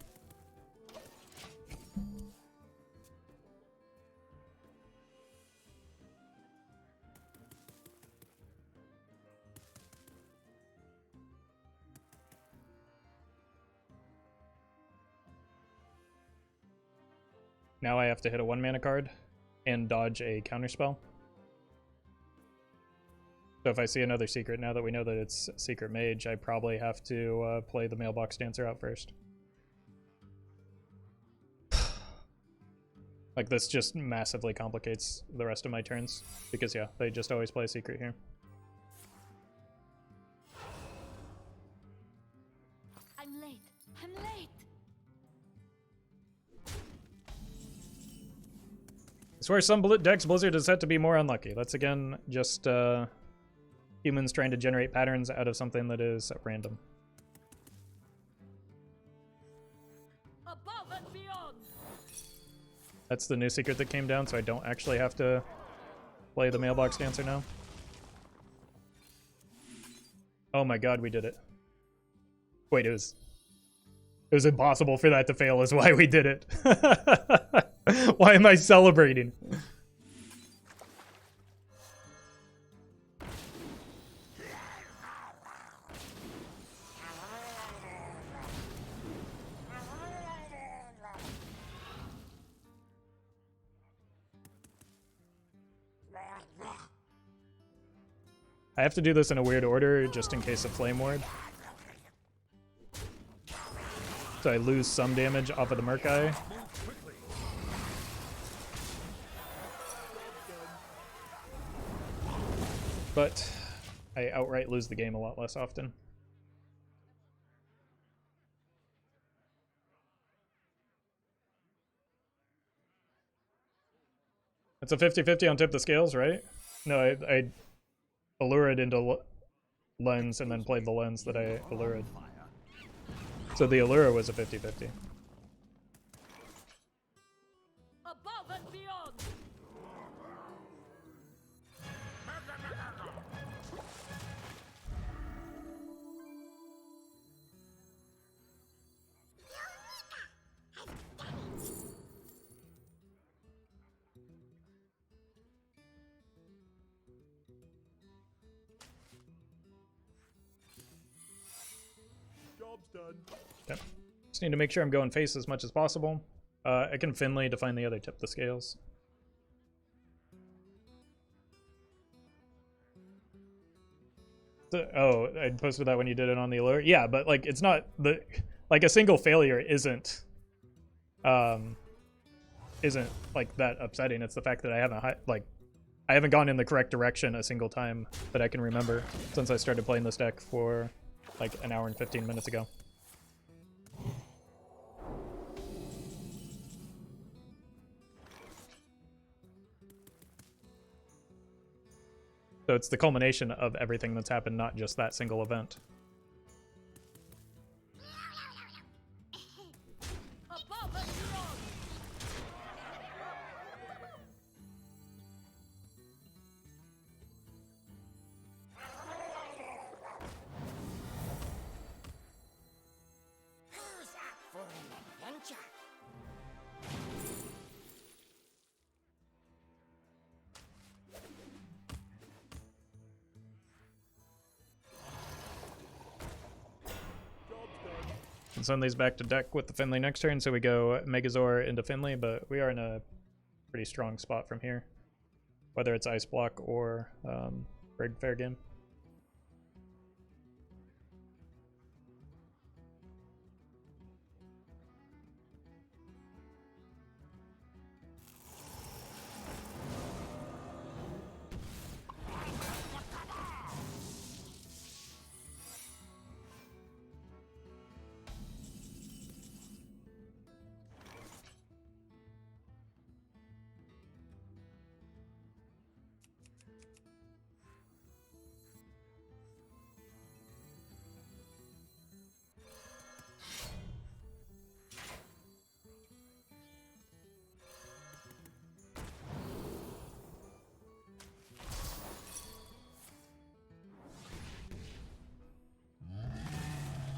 Now I have to hit a 1-mana card and dodge a counterspell. So if I see another secret, now that we know that it's Secret Mage, I probably have to play the Mailbox Dancer out first. Like, this just massively complicates the rest of my turns. Because, yeah, they just always play Secret here. I'm late. I'm late. I swear some decks Blizzard is set to be more unlucky. That's, again, just humans trying to generate patterns out of something that is random. Above and beyond. That's the new secret that came down, so I don't actually have to play the Mailbox Dancer now. Oh my god, we did it. Wait, it was impossible for that to fail is why we did it. Why am I celebrating? I have to do this in a weird order just in case of Flame Ward. So I lose some damage off of the Murk-Eye. but I outright lose the game a lot less often. It's a 50-50 on tip the scales, right? No, I allured into lens and then played the lens that I allured. So the allure was a 50-50. Above and beyond. Job's done. Yep. Just need to make sure I'm going face as much as possible. I can Finley to find the other tip the scales. Oh, I posted that when you did it on the allure. Yeah, but like it's not the like a single failure isn't like that upsetting. It's the fact that I haven't gone in the correct direction a single time that I can remember since I started playing this deck for like an hour and 15 minutes ago. So it's the culmination of everything that's happened, not just that single event. Above and beyond. Who's up for an adventure? And send these back to deck with the Finley next turn, so we go Megasaur into Finley, but we are in a pretty strong spot from here. Whether it's Ice Block or Rig Fair Game.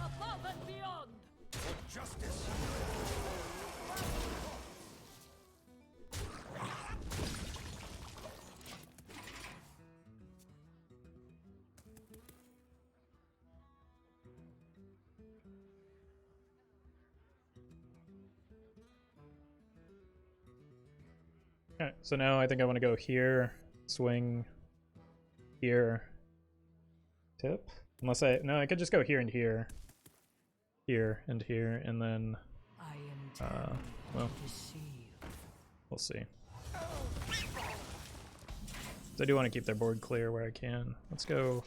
Above and beyond. Justice. Alright, so now I think I want to go here, swing, here, tip. Unless I could just go here and here, and then, I am well, deceived. we'll see. So I do want to keep their board clear where I can. Let's go.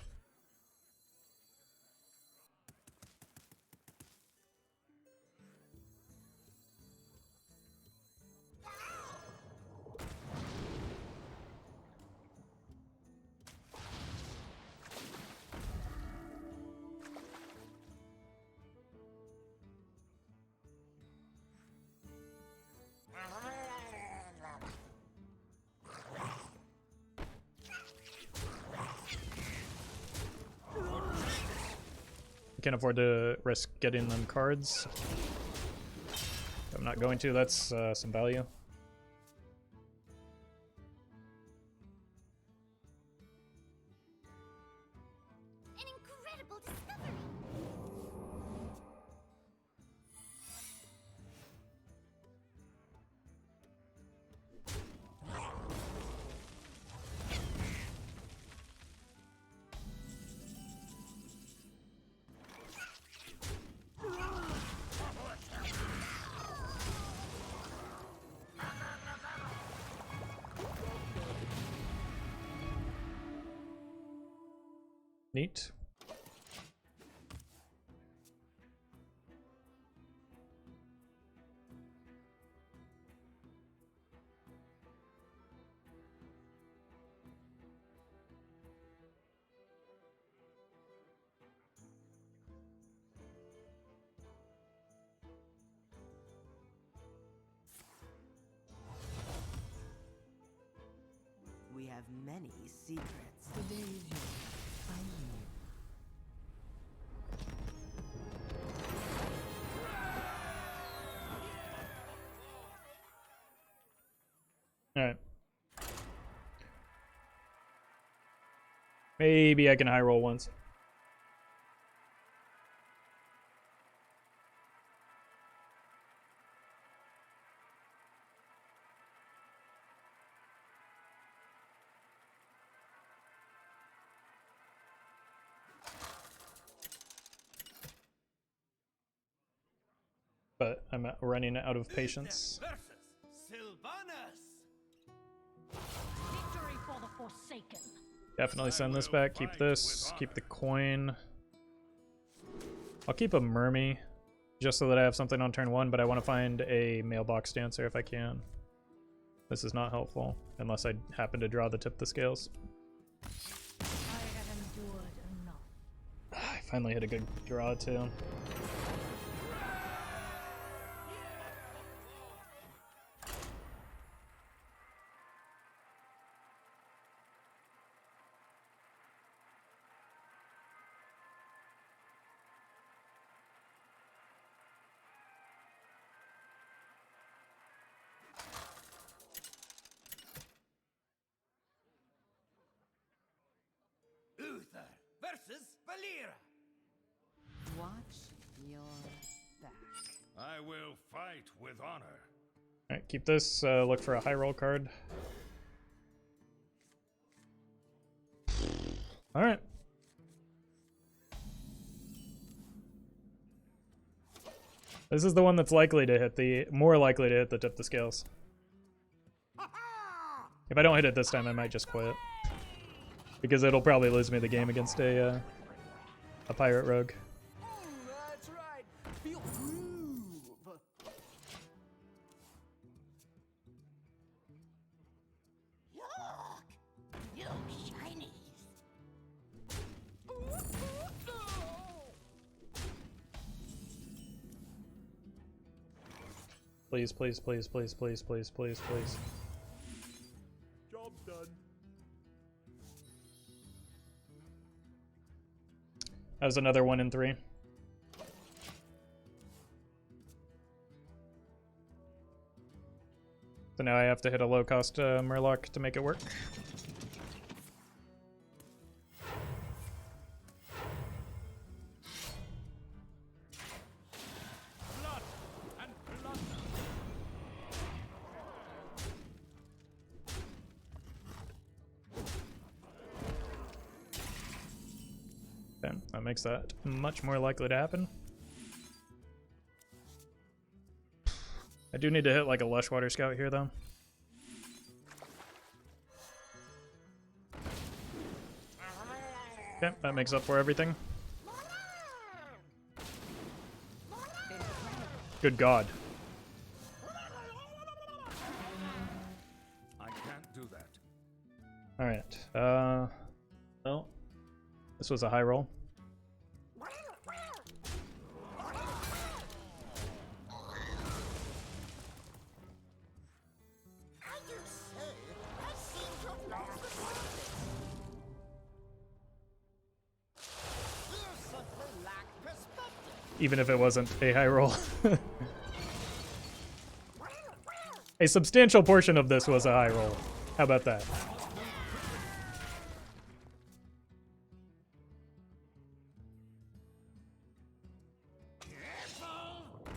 Can't afford to risk getting them cards. I'm not going to. That's some value. An incredible discovery. Neat. We have many secrets. Alright. Maybe I can high roll once. But I'm running out of patience. Victory for the Forsaken. Definitely send this back. Keep this. Keep the coin. I'll keep a Murmy, just so that I have something on turn 1, but I want to find a Mailbox Dancer if I can. This is not helpful, unless I happen to draw the tip of the scales. I have endured enough. I finally hit a good draw, too. Uther versus Valera. Watch your back. I will fight with honor. Alright, keep this. Look for a high roll card. Alright. This is the one that's likely to hit the, more likely to hit the tip of the scales. If I don't hit it this time, I might just quit. Because it'll probably lose me the game against a pirate rogue. That's right. Feel groove. Look! You shinies! Please, please, please, please, please, please, please, please. Job done. That was another 1 in 3. So now I have to hit a low-cost Murloc to make it work. Blood and blood. Okay, that makes that much more likely to happen. I do need to hit like a Lushwater Scout here, though. Okay, that makes up for everything. Good God. I can't do that. Alright, well, this was a high roll. I do say, that seems to have lost the sense. You simply lack perspective. Even if it wasn't a high roll. A substantial portion of this was a high roll. How about that?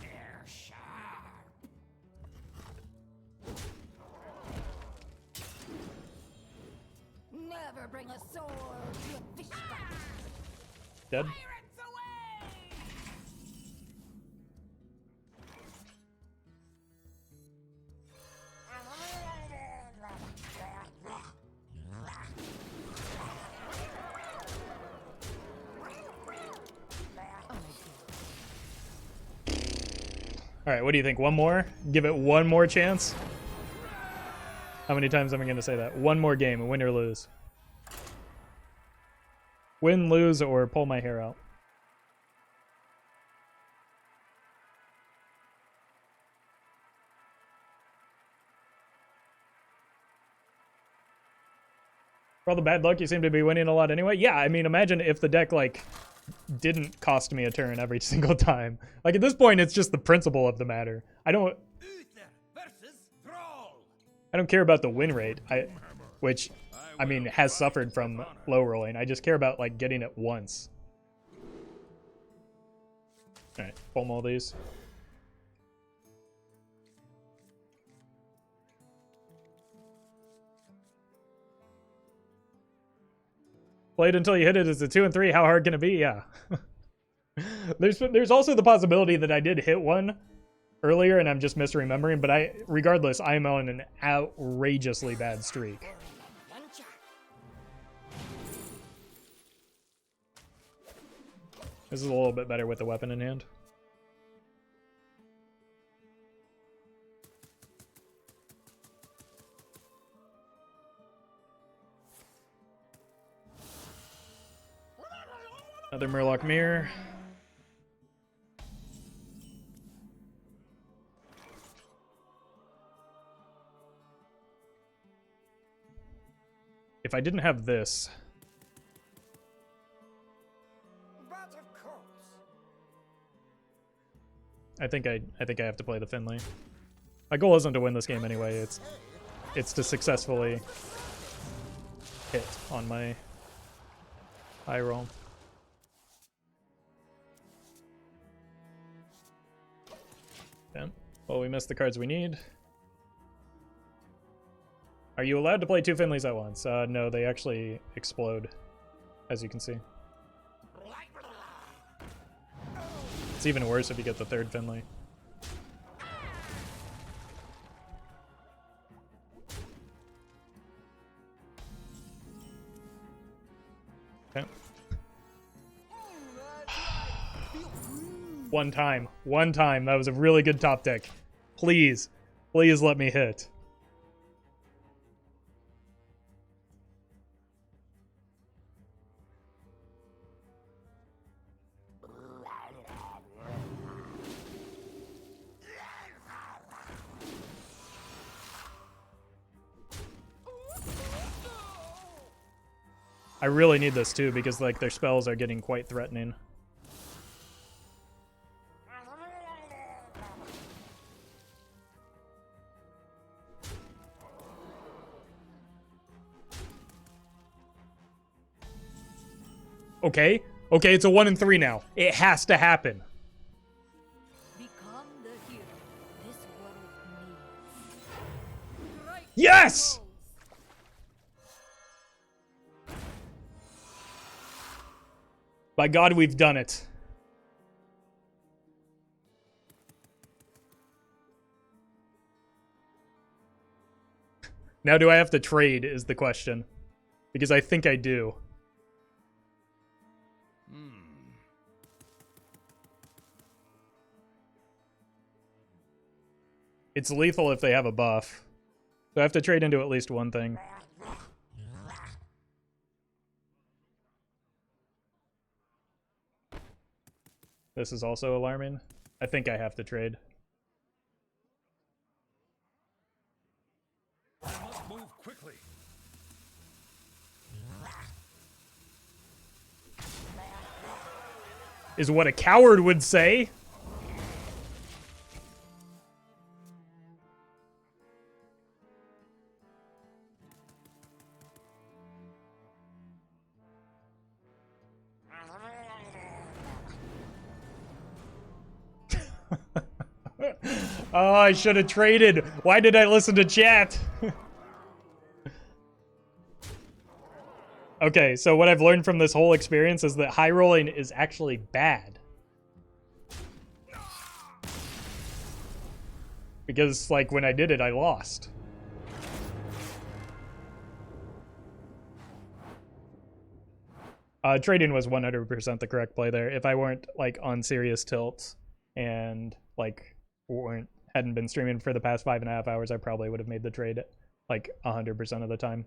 They're sharp. Never bring a sword to a fish fight. Dead? Pirates away! Alright, what do you think? One more? Give it one more chance? How many times am I going to say that? One more game, win or lose. Win, lose, or pull my hair out. For all the bad luck, you seem to be winning a lot anyway. Yeah, I mean, imagine if the deck, like, didn't cost me a turn every single time. Like, at this point, it's just the principle of the matter. I don't care about the win rate, which, I mean, has suffered from low rolling. I just care about, like, getting it once. Alright, foam all these. Played until you hit it as a 2 and 3. How hard can it be? Yeah. There's also the possibility that I did hit one earlier and I'm just misremembering, but regardless, I'm on an outrageously bad streak. This is a little bit better with the weapon in hand. Another Murloc Mirror. If I didn't have this, But of course. I think I have to play the Finley. My goal isn't to win this game anyway. It's to successfully hit on my high roll. Okay. Well, we missed the cards we need. Are you allowed to play 2 Finleys at once? No, they actually explode, as you can see. It's even worse if you get the 3rd Finley. Okay. One time. That was a really good top deck. Please let me hit. I really need this too because like their spells are getting quite threatening. Okay, it's a 1 and 3 now. It has to happen. Become the hero this world needs. Right. Yes! By God, we've done it. Now do I have to trade is the question. Because I think I do. It's lethal if they have a buff. So I have to trade into at least one thing. This is also alarming. I think I have to trade. I must move quickly. Is what a coward would say. Oh, I should have traded. Why did I listen to chat? Okay, so what I've learned from this whole experience is that high rolling is actually bad. Because, like, when I did it, I lost. Trading was 100% the correct play there. If I weren't, like, on serious tilt and, like, hadn't been streaming for the past 5.5 hours, I probably would have made the trade like 100% of the time.